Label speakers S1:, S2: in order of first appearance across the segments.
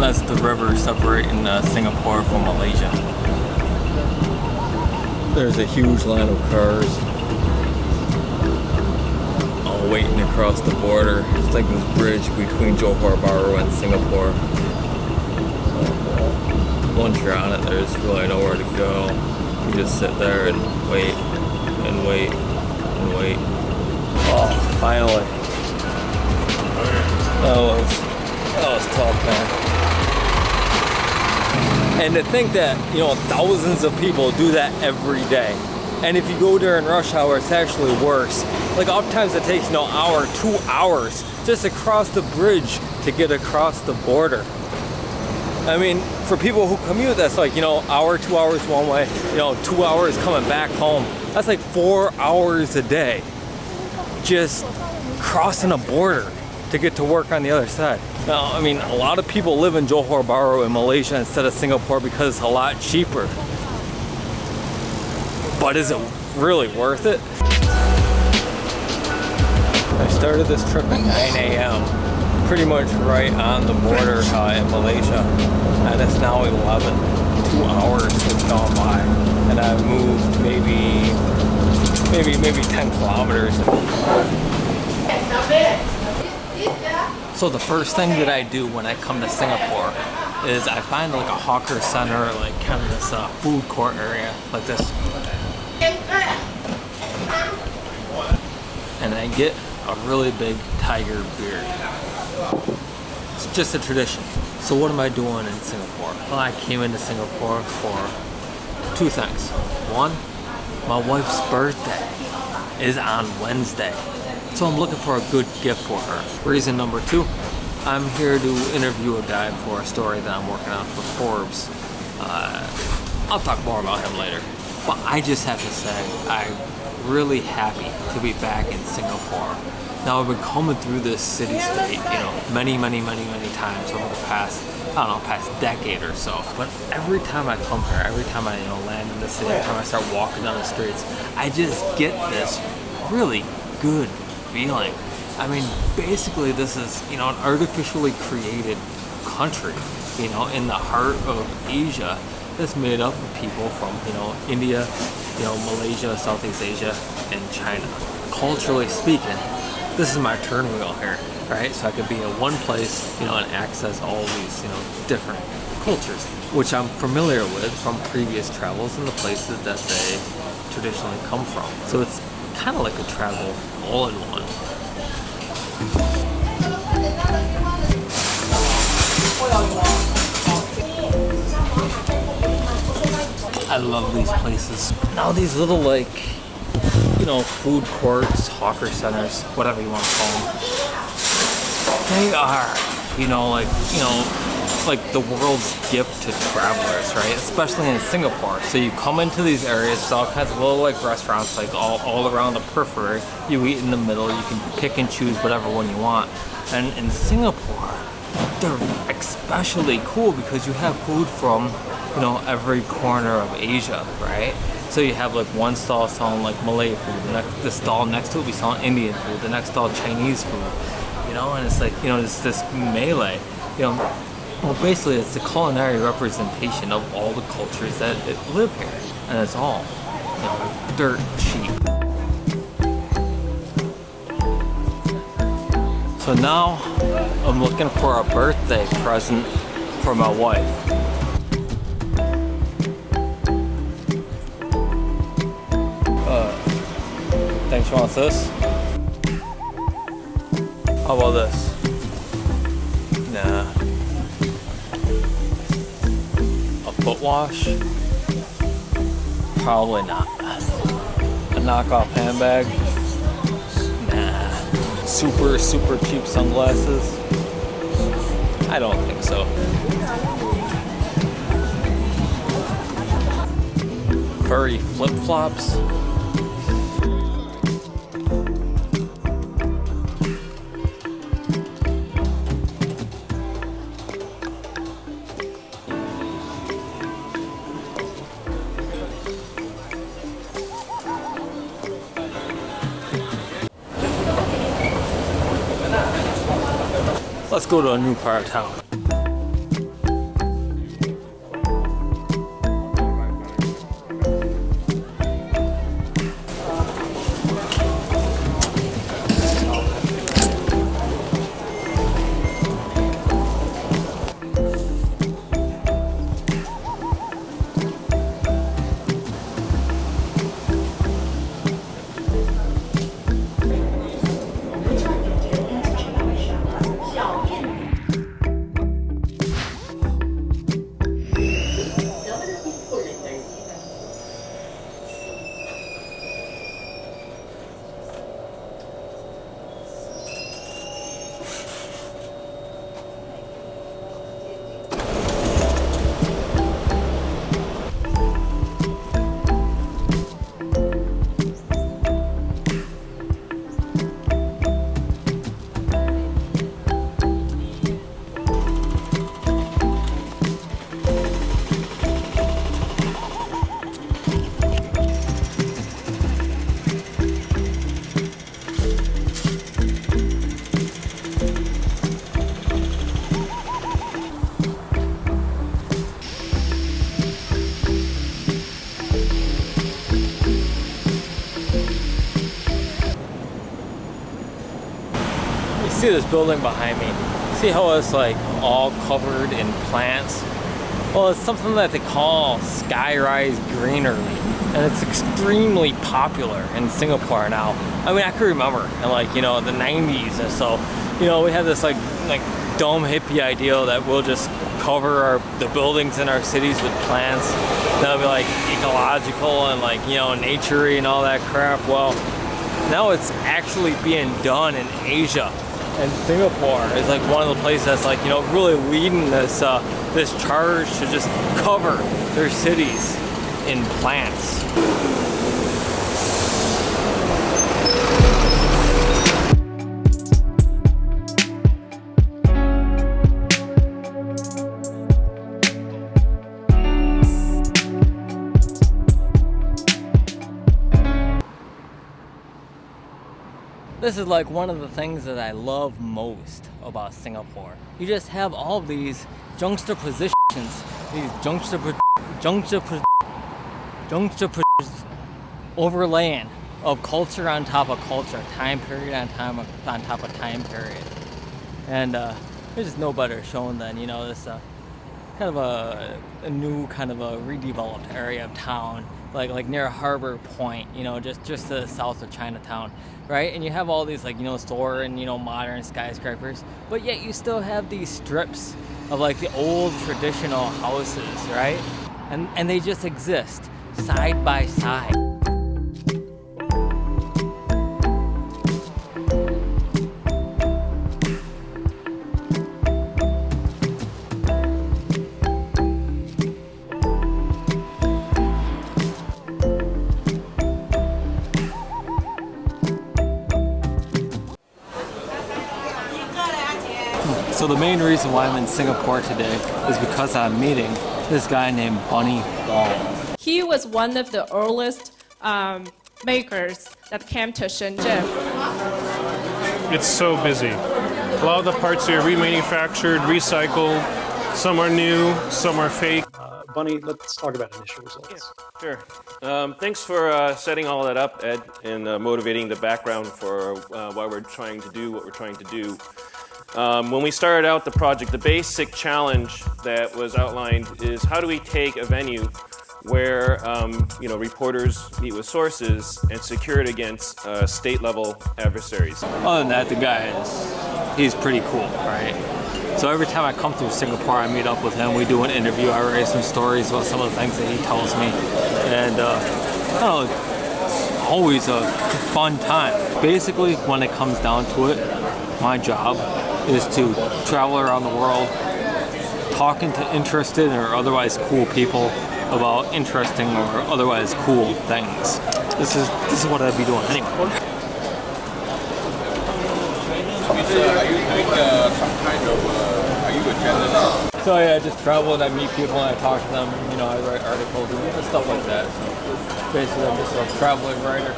S1: that's the river separating Singapore from Malaysia. There's a huge line of cars all waiting across the border. It's like this bridge between Johor Bahru and Singapore. Once you're on it, there's really nowhere to go. You just sit there and wait and wait and wait. Oh, finally. That was tough, man. And to think that, you know, thousands of people do that every day. And if you go during rush hour, it's actually worse. Like oftentimes it takes, you know, an hour, 2 hours just to cross the bridge to get across the border. I mean, for people who commute, that's like, you know, hour, 2 hours one way, you know, 2 hours coming back home. That's like 4 hours a day just crossing a border to get to work on the other side. Now, I mean, a lot of people live in Johor Bahru in Malaysia instead of Singapore because it's a lot cheaper. But is it really worth it? I started this trip at 9 a.m. pretty much right on the border in Malaysia, and it's now 11. 2 hours have gone by, and I've moved maybe 10 kilometers. So the first thing that I do when I come to Singapore is I find like a hawker center, like kind of this food court area like this, and I get a really big tiger beard. It's just a tradition. So what am I doing in Singapore? Well, I came into Singapore for two things. One, my wife's birthday is on Wednesday, so I'm looking for a good gift for her. Reason number two, I'm here to interview a guy for a story that I'm working on for Forbes. I'll talk more about him later. But I just have to say, I'm really happy to be back in Singapore. Now, I've been coming through this city-state, you know, many times over the past, I don't know, past decade or so. But every time I come here, every time I, you know, land in the city, every time I start walking down the streets, I just get this really good feeling. I mean, basically this is, you know, an artificially created country, you know, in the heart of Asia that's made up of people from, you know, India, you know, Malaysia, Southeast Asia, and China. Culturally speaking, this is my turn wheel here, right? So I could be in one place, you know, and access all these, you know, different cultures, which I'm familiar with from previous travels and the places that they traditionally come from. So it's kind of like a travel all in one. I love these places. Now these little, like, you know, food courts, hawker centers, whatever you want to call them, they are, you know, like the world's gift to travelers, right? Especially in Singapore. So you come into these areas, there's all kinds of little like restaurants, like all around the periphery. You eat in the middle, you can pick and choose whatever one you want. And in Singapore, they're especially cool because you have food from, you know, every corner of Asia, right? So you have like one stall selling like Malay food, the stall next to it will be selling Indian food, the next stall Chinese food, you know, and it's like, you know, it's this melee, you know. Well, basically, it's the culinary representation of all the cultures that live here, and it's all, you know, dirt cheap. So now, I'm looking for a birthday present for my wife. Think she wants this? How about this? Nah. Foot wash? Probably not. A knockoff handbag? Nah. Super cheap sunglasses? I don't think so. Furry flip-flops? Let's go to a new part of town. See this building behind me? See how it's like all covered in plants? Well, it's something that they call Skyrise greenery, and it's extremely popular in Singapore now. I mean, I can remember in like, you know, the 90s and so, you know, we had this like dumb hippie idea that we'll just cover the buildings in our cities with plants that'll be like ecological and like, you know, naturey and all that crap. Well, now it's actually being done in Asia, and Singapore is like one of the places that's like, you know, really leading this this charge to just cover their cities in plants. This is like one of the things that I love most about Singapore. You just have all of these juxtapositions, these overlaying of culture on top of culture, time period on top of time period. And there's just no better shown than, you know, this kind of a new kind of a redeveloped area of town, like near Harbor Point, you know, just to the south of Chinatown, right? And you have all these like, you know, store and, you know, modern skyscrapers, but yet you still have these strips of like the old traditional houses, right? And they just exist side by side. So the main reason why I'm in Singapore today is because I'm meeting this guy named Bunny Ball.
S2: He was one of the earliest makers that came to Shenzhen.
S3: It's so busy. A lot of the parts here are remanufactured, recycled. Some are new, some are fake.
S4: Bunny, let's talk about initial results.
S3: Sure. Thanks for setting all that up, Ed, and motivating the background for why we're trying to do what we're trying to do. When we started out the project, the basic challenge that was outlined is how do we take a venue where you know, reporters meet with sources and secure it against state-level adversaries.
S1: Other than that, the guy he's pretty cool, right? So every time I come through Singapore, I meet up with him. We do an interview. I write some stories about some of the things that he tells me, and I don't know, it's always a fun time. Basically, when it comes down to it, my job is to travel around the world talking to interested or otherwise cool people about interesting or otherwise cool things. This is what I'd be doing anyway.
S5: Are you doing some kind of, are you a journalist?
S1: So yeah, I just travel and I meet people and I talk to them, you know, I write articles and stuff like that. So basically I'm just a traveling writer.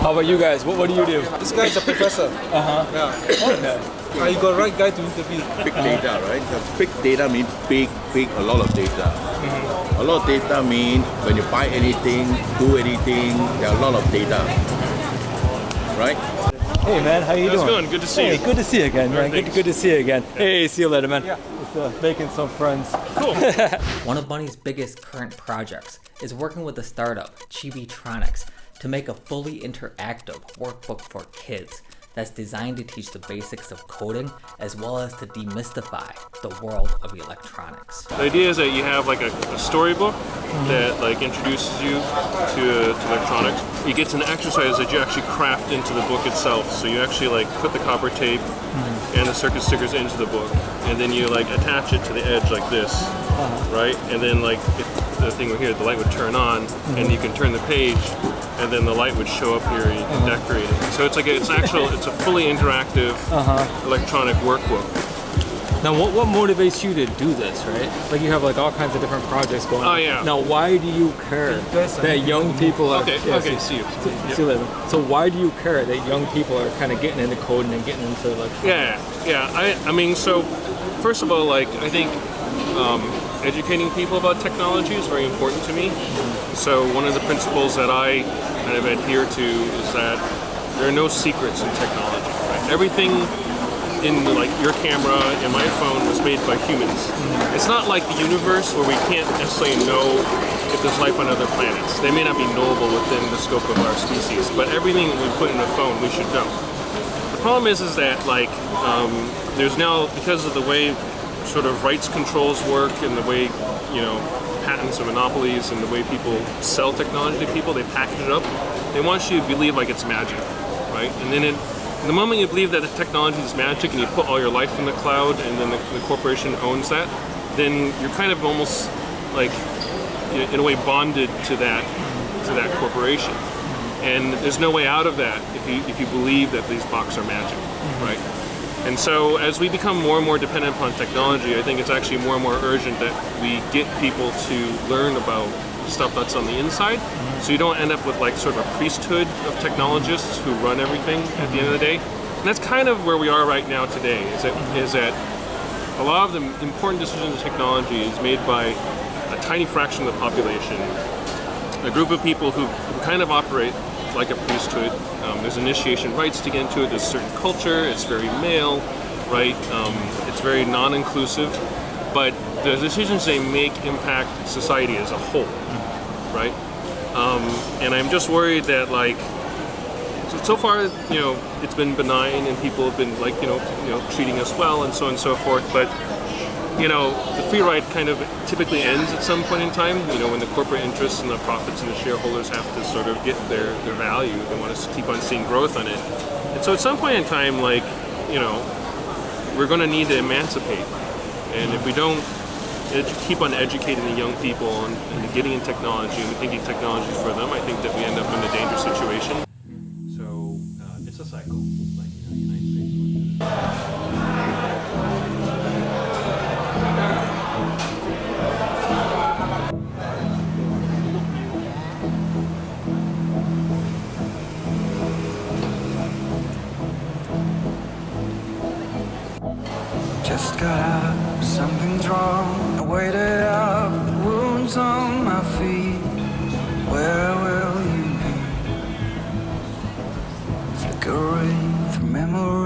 S1: How about you guys? What do you do?
S6: This guy is a professor.
S1: Uh-huh.
S6: Yeah.
S1: Okay.
S6: You got the right guy to interview.
S5: Big data, right? Big data means big, a lot of data. A lot of data means when you buy anything, do anything, there are a lot of data, right?
S1: Hey man, how you doing?
S3: How's it going? Good to see you.
S1: Hey, good to see you again, man. Good to see you again. Hey, see you later, man.
S6: Yeah.
S1: Just making some friends.
S3: Cool.
S7: One of Bunny's biggest current projects is working with a startup, Chibitronics, to make a fully interactive workbook for kids that's designed to teach the basics of coding as well as to demystify the world of electronics.
S3: The idea is that you have like a storybook that like introduces you to electronics. You get an exercise that you actually craft into the book itself. So you actually like put the copper tape and the circuit stickers into the book, and then you like attach it to the edge like this, right? And then like the thing here, the light would turn on, and you can turn the page, and then the light would show up here, and you can decorate it. So it's like it's a fully interactive electronic workbook.
S1: Now, what motivates you to do this, right? Like you have like all kinds of different projects going on.
S3: Oh yeah.
S1: Now, why do you care that young people are?
S3: Okay. See you.
S1: See you later. So why do you care that young people are kind of getting into coding and getting into electronics?
S3: Yeah. I mean, so first of all, like I think educating people about technology is very important to me. So one of the principles that I kind of adhere to is that there are no secrets in technology. Right? Everything in like your camera and my phone was made by humans. It's not like the universe where we can't necessarily know if there's life on other planets. They may not be knowable within the scope of our species, but everything we put in a phone, we should know. The problem is that like there's now, because of the way sort of rights controls work and the way, you know, patents and monopolies and the way people sell technology to people, they package it up. They want you to believe like it's magic, right? And then the moment you believe that the technology is magic and you put all your life in the cloud and then the corporation owns that, then you're kind of almost like, in a way, bonded to that corporation. And there's no way out of that if you believe that these boxes are magic, right? And so as we become more and more dependent upon technology, I think it's actually more and more urgent that we get people to learn about stuff that's on the inside, so you don't end up with like sort of a priesthood of technologists who run everything at the end of the day. And that's kind of where we are right now today, is that a lot of the important decisions in technology is made by a tiny fraction of the population, a group of people who kind of operate like a priesthood. There's initiation rites to get into it, there's a certain culture, it's very male, right? It's very non-inclusive, but the decisions they make impact society as a whole, right? And I'm just worried that like, so far, you know, it's been benign and people have been like, you know, treating us well and so on and so forth, but you know, the free ride kind of typically ends at some point in time, you know, when the corporate interests and the profits and the shareholders have to sort of get their value. They want us to keep on seeing growth on it. And so at some point in time, like, you know, we're going to need to emancipate. And if we don't keep on educating the young people and getting in technology and thinking technology for them, I think that we end up in a dangerous situation. So it's a cycle, like, you know, the United States.
S8: Just got up, something's wrong. I waited up with wounds on my feet. Where will you be? Flickering through memory.